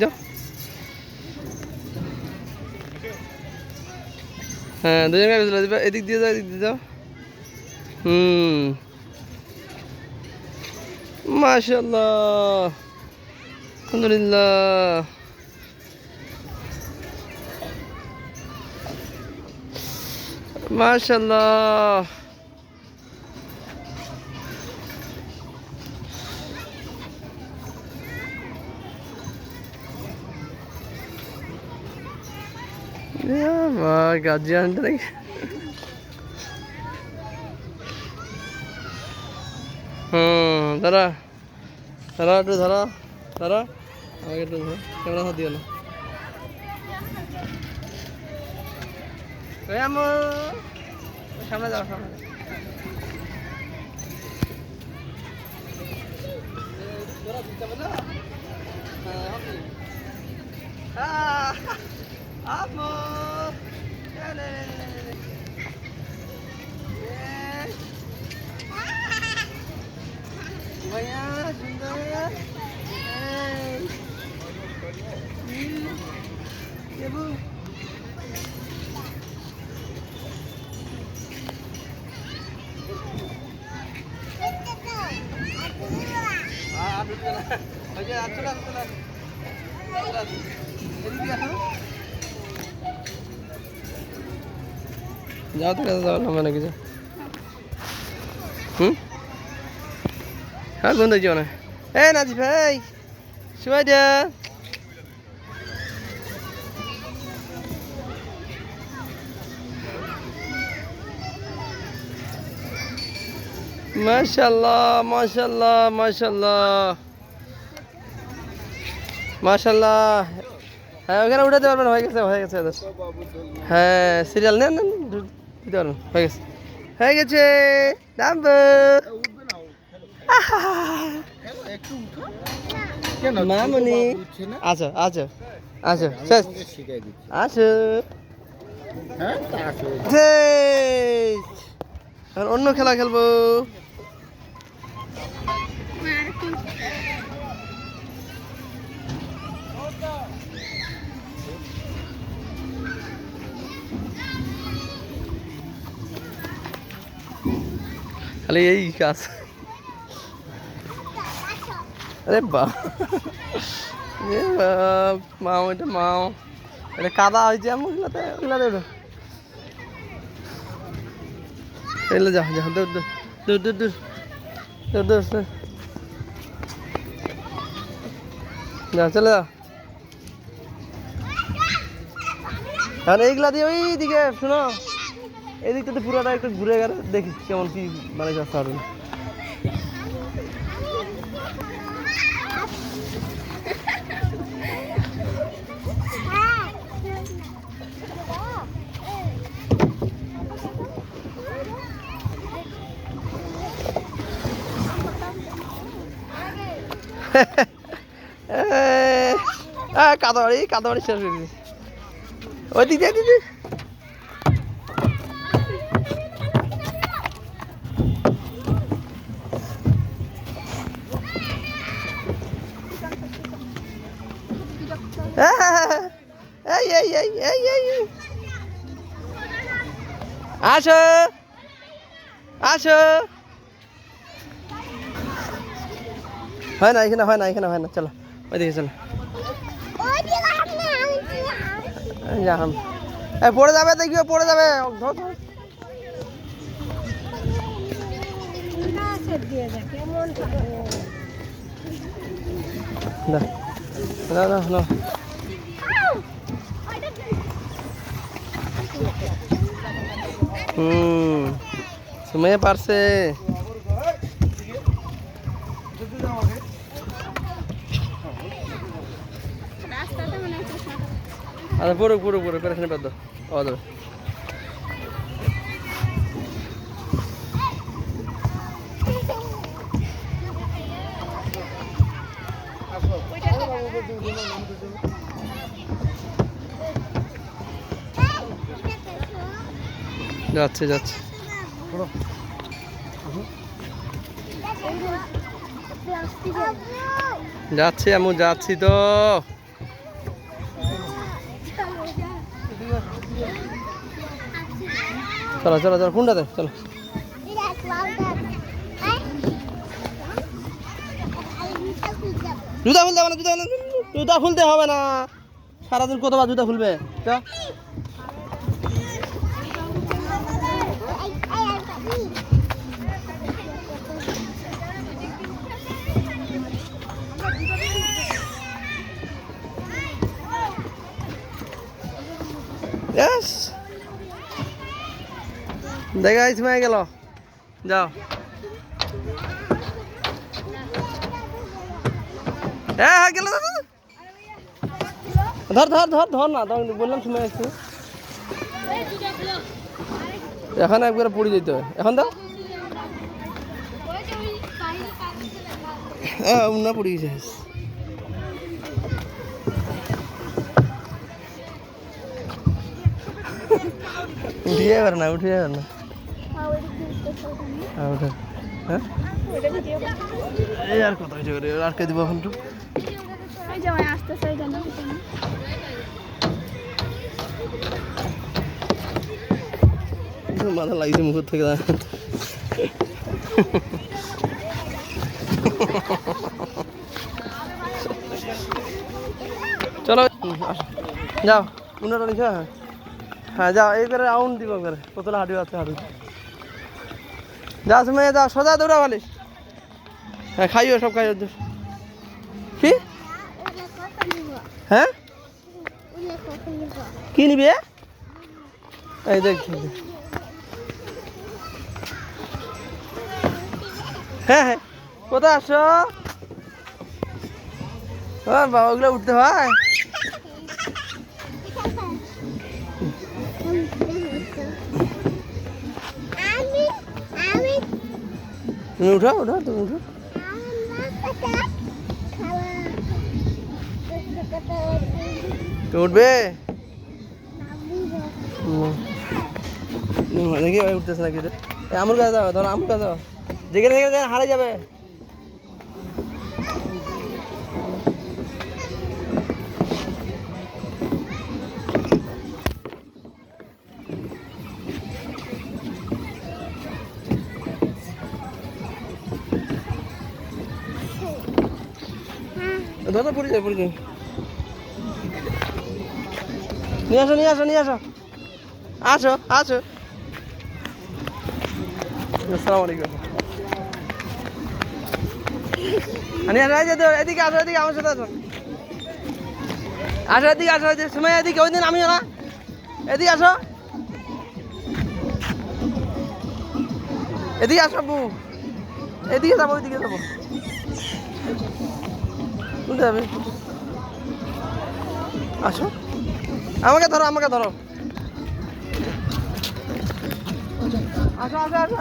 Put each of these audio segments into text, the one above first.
যাও। হ্যাঁ দুজন দিবা, এদিক দিয়ে যাও, এদিক দিয়ে যাও। মাশাআল্লাহ, আলহামদুলিল্লাহ। মাশাআল্লাহ, গার্জিয়ান নাকি? দাঁড়া দাঁড়া, একটু ধরো, ধরো আমাকে একটু ধরো, ক্যামেরা হাত দিও না। সামনে যাও, সামনে ভাইয়া সুন্দর। যাও তো যাও না মানে কিছু। হ্যাঁ বন্ধু যাও না। এই নাজিব ভাই শুয়ে যা। মাশাআল্লাহ মাশাআল্লাহ মাশাআল্লাহ মাশাআল্লাহ। হ্যাঁ ওখানে উঠাতে পারবেন, হয়ে গেছে হয়ে গেছে। হ্যাঁ সিরিয়াল নেন নেন, দিতে পারবেন, হয়ে গেছে হয়ে গেছে। নামবো মামনি। আচ্ছা আচ্ছা আচ্ছা শেষ, আচ্ছা এখন অন্য খেলা খেলবো। খালি এই কাজ। আরে মাও, এটা মাও, এটা কাদা হয়েছে এমন ওগুলাতে, ওগুলাতে এলে যা যা, দূর দূর দূর দূর দূর দূর দূর যা, চলে যা। আর এইগুলা দিয়ে ওই দিকে শোনো, এই দিকটাতে পুরোটা একটু ঘুরে গেলে দেখি কেমন কি বানাইছে আসতে পারবেন। কাদাবাড়ি কাদাবাড়ি শেষ হয়ে গেছে। ওই দিদি দিদি এই এই এই এই এই আসো আসো। হয় না এখানে, হয় না এখানে, হয় না, চলো ওইদিকে চলো। পড়ে যাবে, দেখিও পড়ে যাবে। সুমাইয়া পারছে। আচ্ছা পুরো পুরো পুরো করে এখানে বাদ দাও, আওয়াজ হবে। যাচ্ছে যাচ্ছে যাচ্ছি আমি, যাচ্ছি তো। চলো চলো চলো কোনটাতে চলো। জুতা খুলতে হবে না, জুতা খুলতে হবে না। সারাদিন কতবার জুতা খুলবে? দেখা সময় গেল, যাও। হ্যাঁ গেল, ধর ধর ধর ধর না, বললাম সময় আসছে। এখন একবারে পড়ে যেতে হয়, এখন দাও। হ্যাঁ উন্না পড়ে গেছে। উঠিয়ে পারে না, উঠিয়ে পারে না। হ্যাঁ এই আর কত হয়েছে, আর কে দিব এখন? মাথা লাগছে মুখ থেকে। চলো যাও, উন্নটা নিচ্ছ? হ্যাঁ যাও, এই করে আউন দিব করে কতটা হাঁটিও আছে, হাঁটু যা সময় যাও, সোজা দৌড়া বলিস। হ্যাঁ খাইও, সব খাইও। কি হ্যাঁ কি নিবি? এই দেখ, হ্যাঁ হ্যাঁ কোথায় আসো? বাবা ওগুলো উঠতে হয়। তুমি উঠো উঠো, তুমি উঠো। তুমি উঠবে দেখি উঠতেছে নাকি? আমার কাছে যাও, ধরো আমার কাছে যাও, যেখানে যেখানে হারিয়ে যাবে। ধরো পড়ে যায়, পড়ে যায়। নিয়ে আসো নিয়ে আসো নিয়ে আসো, আসো আসো। আসসালামু আলাইকুম। এদিকে আসো, এদিকে আমার সাথে আসো, আসো এদিকে আসো, সময় এদিকে, ওই দিন আমিও না, এদিকে আসো, এদিকে আসো বউ, এদিকে যাবো, ওইদিকে যাবো, বুঝতে যাবে। আসো, আমাকে ধরো, আমাকে ধরো, আসো আসো আসো।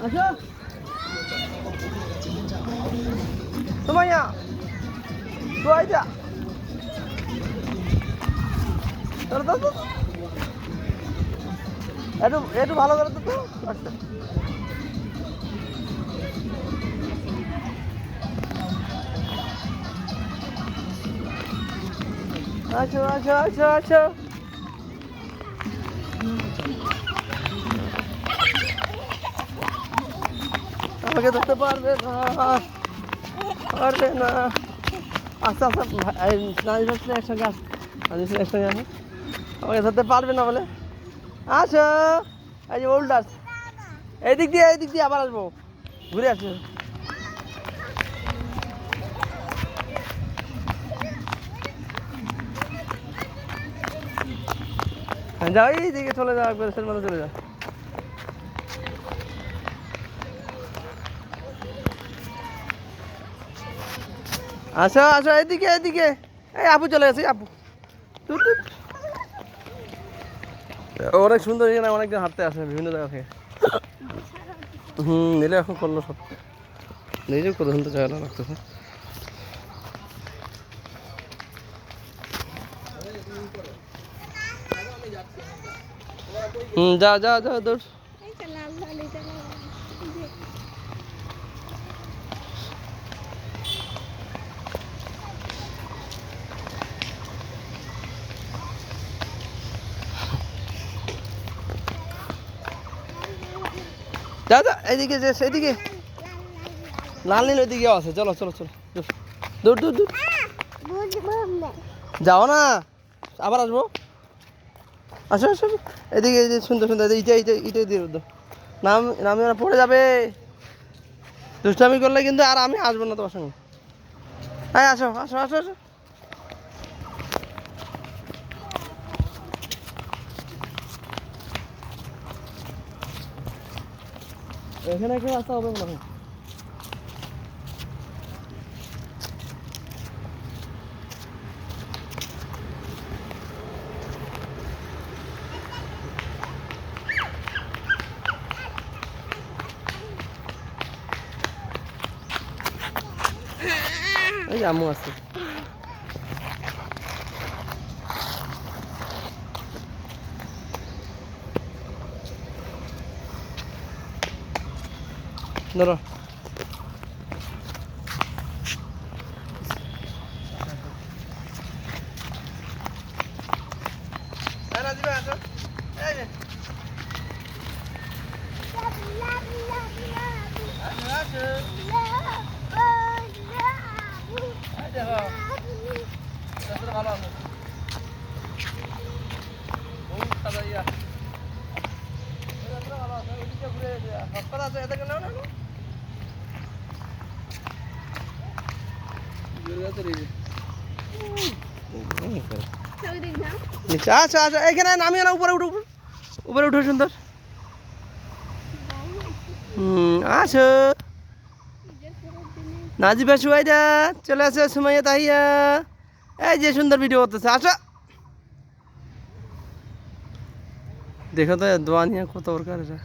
আসো সুমাইয়া, সুমাইয়া একটু একটু ভালো করে তো। আচ্ছা আচ্ছা আচ্ছা আচ্ছা, আমাকে ধরতে পারবে না, পারবে না। আচ্ছা আচ্ছা একসঙ্গে আস, একসঙ্গে আসো, আমাকে ধরতে পারবে না বলে। আসো, এই যে উল্টা আছে, এইদিক দিয়ে আবার আসবো, ঘুরে আসবো। যাও, এইদিকে চলে যাও, একবার সেলমানে চলে যাও। আসো আসো, এদিকে এদিকে, এই আপু চলে গেছে, আপু অনেক সুন্দর, এখানে অনেকজন হাঁটতে আসে বিভিন্ন জায়গা থেকে। নিলে এখন করলো সব, নিজেও কত সুন্দর জায়গাটা লাগতেছে। যা যা যা দৌড়। যা যা এইদিকে যে সেদিকে লাল নীল ওইদিকেও আছে, চলো চলো চলো দূর দূর দূর যাও না, আবার আসবো। আসো আসো এদিকে, এই যে সুন্দর সুন্দর ইটা ইটা ইটা দিয়ে নামে ওরা পড়ে যাবে। দুষ্টামি করলে কিন্তু আর আমি আসবো না তোমার সঙ্গে। হ্যাঁ আসো আসো আসো আসো। এখানে একটা রাস্তা হবে মনে হয়। এই যে আম্মু আছে। ধরো ভালো আছে হাসপাতাল আছে এদিকে নাও না আচ্ছা আচ্ছা এখানে নামিয়ে না, উপরে উঠো উপরে উঠো সুন্দর। আসো নাজিবা সুয়াইদা চলে আসো, সুমাইয়া তাহিয়া এই যে সুন্দর ভিডিও করতেছে, আসো দেখো তো দোয়া নিয়ে কত দরকার এটা।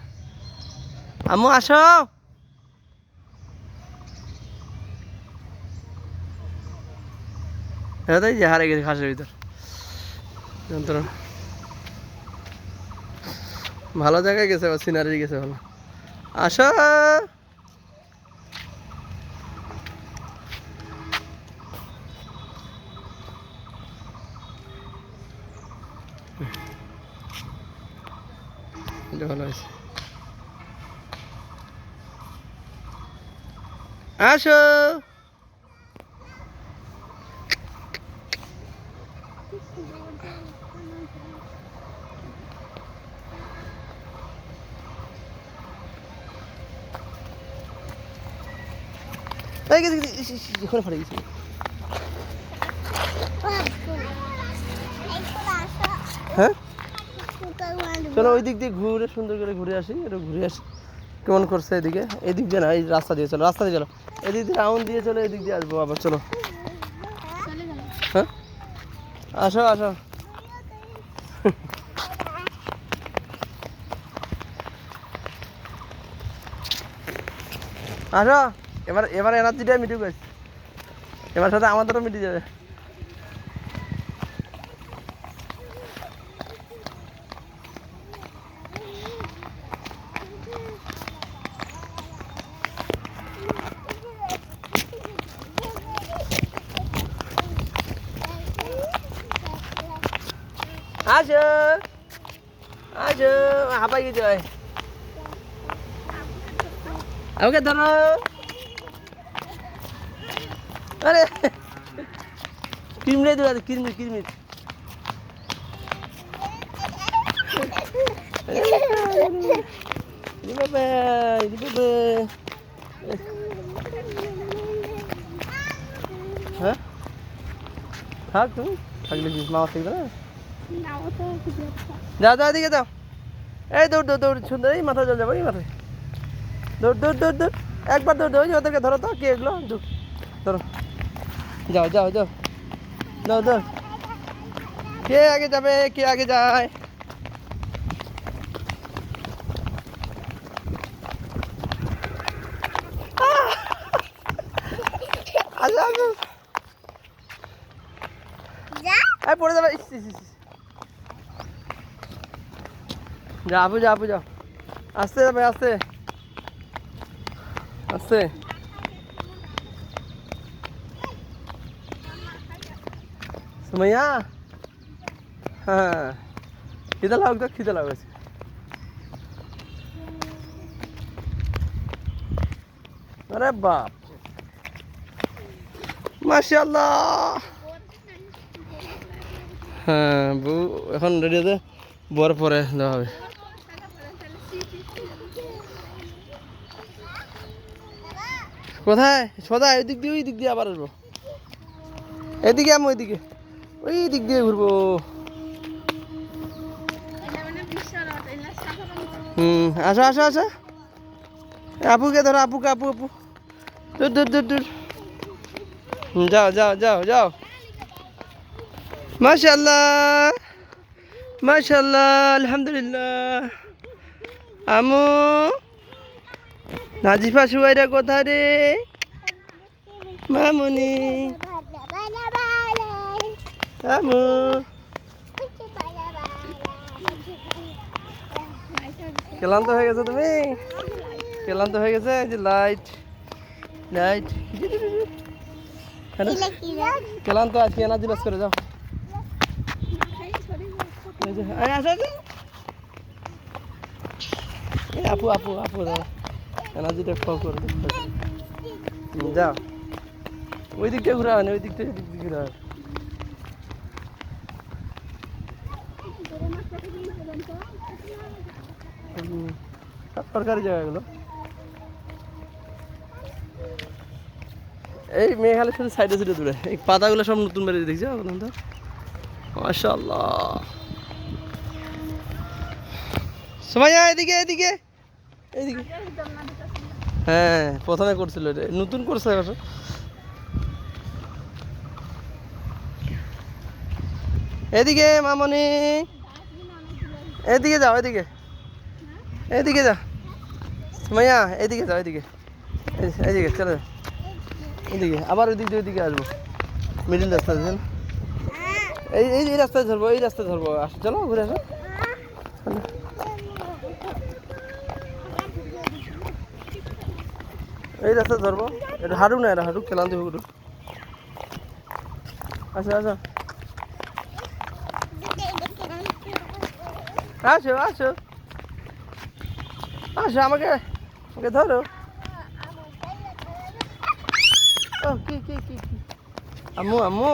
আম্মু আসো। তাই যে হারে গেছে ঘাসের ভিতর, যন্ত্রণা। ভালো জায়গায় গেছে, সিনারি গেছে ভালো। আসো ভালো হয়েছে। আসো এখানে ফাটে গেছে। হ্যাঁ চলো ওই দিক দিয়ে ঘুরে সুন্দর করে ঘুরে আসি, একটু ঘুরে আসি কেমন করছে এদিকে। এদিক দিয়ে না, এই রাস্তা দিয়ে চলো, রাস্তা দিয়ে চলো, এদিক দিয়ে রাউন্ড দিয়ে চলো, এদিক দিয়ে আসবো আবার, চলো। হ্যাঁ আসো আসো আসো। এবার এবার এনার্জিটাই মিটে গেছে, এবার সাথে আমাদেরও মিটে যাবে। আসো আসো হাঁপাই গেছে ভাই, আমাকে ধরো। আরে কিরমিরে দেওয়া, কিরমির কিরমির হ্যাঁ থাক, তুমি থাকলে কি মামা থাকবে না। যাও যাও এদিকে যাও, এই দৌড় দৌড় দৌড় সুন্দর, এই মাথা জল যাবো, এই মাথায় দৌড় দৌড় দৌড় দৌড়, একবার দৌড় দৌড়, ওদেরকে ধরো তো, কি এগুলো ধরো, যাও যাও যাও দৌড় দৌড়। কে আগে যাবে, কে আগে যায়। আচ্ছা আচ্ছা পড়ে যাবে, যা আপু যা আপু যাও, আসতে যাবে আসতে আসতে। সুমাইয়া হ্যাঁ খিদে লাগ তো, খিদে লাগছে। আরে বাপ, মাশাআল্লাহ। হ্যাঁ বউ এখন রেডি হতে, বর পরে দেওয়া হবে। কোথায় সদা? ওই দিক দিয়ে আবার আসবো। এদিকে আমি ওইদিকে, ওই দিক দিয়ে ঘুরবো। আসো আসো আসো, আপুকে ধরো, আপুকে, আপু আপু, দূর দূর দূর দূর। যাও যাও যাও যাও। মাশাআল্লাহ মাশাআল্লাহ, আলহামদুলিল্লাহ। আমু, নাজিফা সুয়াইরা কোথায় রে? মামুনি, আমু, ক্লান্ত হয়ে গেছো তুমি? ক্লান্ত হয়ে গেছে? যে লাইট লাইট ক্লান্ত আজকে, এনার্জি লস করে যাও। আপু আপু আপু এনার্জিটা ফল করে যাও। ওই দিকটা ঘুরা হয় না, ওই দিকটা ঘুরা হয়। সরকারি জায়গাগুলো এই মেঘালয় শুধু সাইডে সাইডে দূরে, এই পাতাগুলো সব নতুন বেরিয়ে দেখছি এখন তো। মাশাআল্লাহ। সুমাইয়া এদিকে এদিকে এদিকে। হ্যাঁ প্রথমে করছিল, এটা নতুন করছে এখন। এদিকে মামনি, এদিকে যাও, এদিকে এদিকে যাও। সুমাইয়া এদিকে যাও, এদিকে এদিকে চলে যাও, এদিকে আবার ওই দিক দিয়ে ওইদিকে আসবো। মিডিল রাস্তা আছে না, এই এই এই রাস্তায় ধরবো, এই রাস্তায় ধরবো। আসো চলো ঘুরে আসো। এই রাস্তা ধরবো, এটা হাঁটুক না, এটা হাঁটুক, খেলান্তি হোক। আসো আসো আসো আসো আসো, আমাকে আমাকে ধরো। ও কি কি কি কি, আম্মু আম্মু।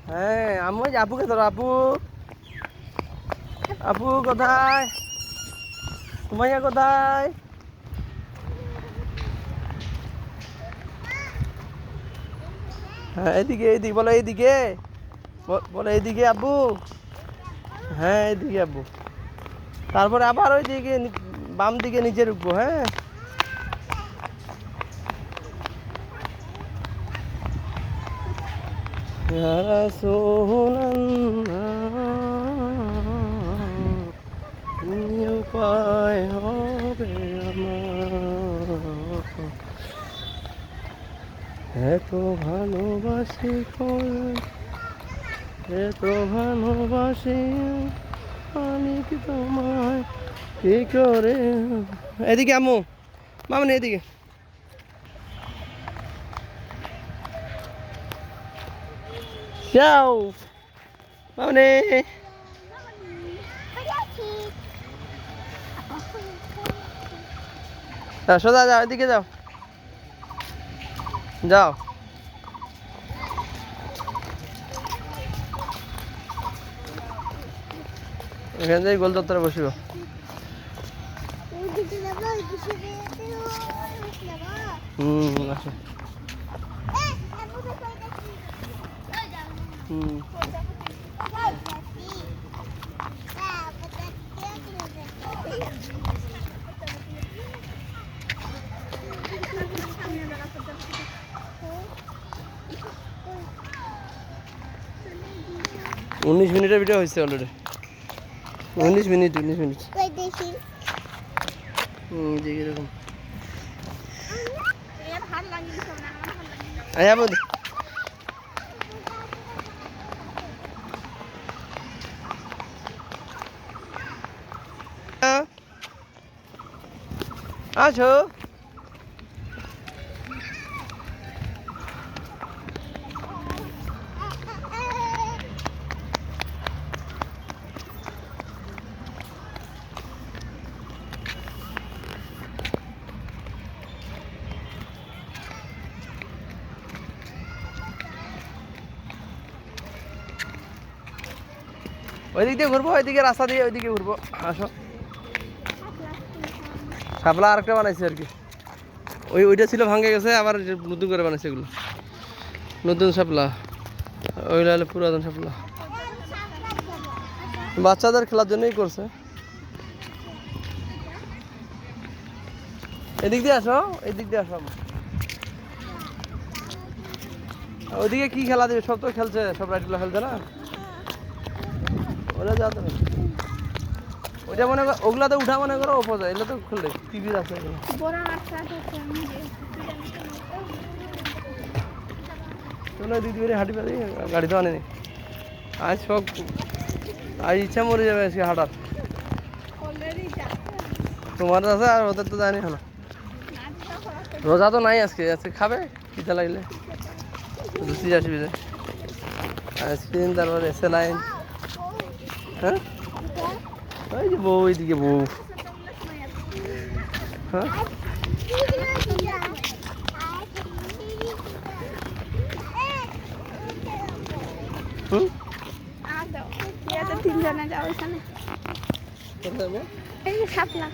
হ্যাঁ আম্মু, আপুকে ধরো, আপু আপু কোথায়? সুমাইয়া কোথায়? হ্যাঁ এদিকে, এইদিকে বলো, এইদিকে বলো, এইদিকে আব্বু। হ্যাঁ এইদিকে আব্বু। তারপরে আবার ওই দিকে বাম দিকে নিচে ঢুকবো। হ্যাঁ উপায় হবে আমার, এত ভালোবাসি, এত ভালোবাসি আমি কি তোমায়, কি করে। এদিকে আম্মু, মামনি এদিকে। যাও মামনি, সোজা যাও, এদিকে যাও যাও। এখান থেকে গোল চত্বরে বসিব। আসো। হুম 19 মিনিটের ভিডিও হয়েছে অলরেডি। 19 minute 19 minute. জি এরকম আয়া বল। আছো ওই দিক দিয়ে ঘুরবো, ওইদিকে রাস্তা দিয়ে ওইদিকে ঘুরবো। আসো, শাপলা আরেকটা বানাইছে আর কি। ওইটা ছিল ভাঙে গেছে, আবার নতুন করে বানাইছে এগুলো, নতুন শাপলা। ওইটা হলো পুরাতন শাপলা, বাচ্চাদের খেলার জন্যই করছে। এদিক দিয়ে আসো, এদিক দিয়ে আসো। ওইদিকে কি খেলা দেবে? সব তো খেলছে, সব রাইটগুলো খেলছে না, ওরা যাতে না। ওইটা মনে করো, ওগুলা তো উঠা মনে করো ওপর যায়, এগুলো তো খুললে টিভির আছে এগুলো। চলো এদিক দিয়ে হাঁটি পারি, গাড়ি তো আনেনি আজ। সব আজ ইচ্ছা মরে যাবে আজকে হাঁটার। তোমার আছে আর ওদের তো জানি হলো। রোজা তো নাই আজকে, আজকে খাবে পিঠা লাগলে, লুচি আসবি, আইসক্রিম, তারপরে স্যালাইন। হ্যাঁ, ওই যে বউ, ওইদিকে বউ। হ্যাঁ, হুম, 3 জনে যাও এখানে, এই যে শাপলা।